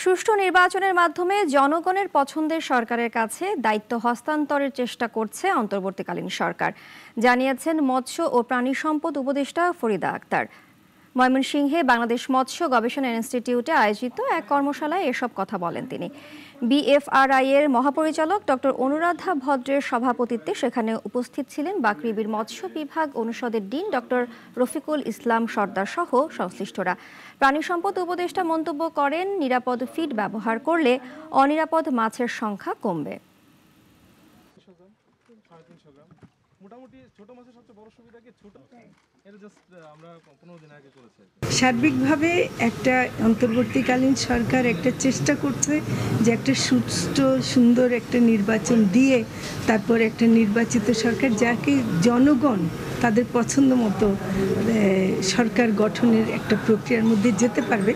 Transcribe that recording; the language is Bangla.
সুষ্ঠু নির্বাচনের মাধ্যমে জনগণের পছন্দের সরকারের কাছে দায়িত্ব হস্তান্তরের চেষ্টা করছে অন্তর্বর্তীকালীন সরকার, জানিয়েছেন মৎস্য ও প্রাণী সম্পদ উপদেষ্টা ফরিদা আক্তার। ময়মনসিংহে বাংলাদেশ মৎস্য গবেষণা ইনস্টিটিউটে আয়োজিত এক কর্মশালায় এসব কথা বলেন তিনি। বিএফআরআই এর মহাপরিচালক ডক্টর অনুরাধা ভদ্রের সভাপতিত্বে সেখানে উপস্থিত ছিলেন বাকৃবির মৎস্য বিভাগ অনুষদের ডিন ডক্টর রফিকুল ইসলাম সর্দার সহ সংশ্লিষ্টরা। প্রাণী সম্পদ উপদেষ্টা মন্তব্য করেন, নিরাপদ ফিড ব্যবহার করলে অনিরাপদ মাছের সংখ্যা কমবে। সার্বিকভাবে একটা অন্তর্বর্তীকালীন সরকার একটা চেষ্টা করছে যে একটা সুষ্ঠু সুন্দর একটা নির্বাচন দিয়ে তারপর একটা নির্বাচিত সরকার যাকে জনগণ তাদের পছন্দ মতো সরকার গঠনের একটা প্রক্রিয়ার মধ্যে যেতে পারবে।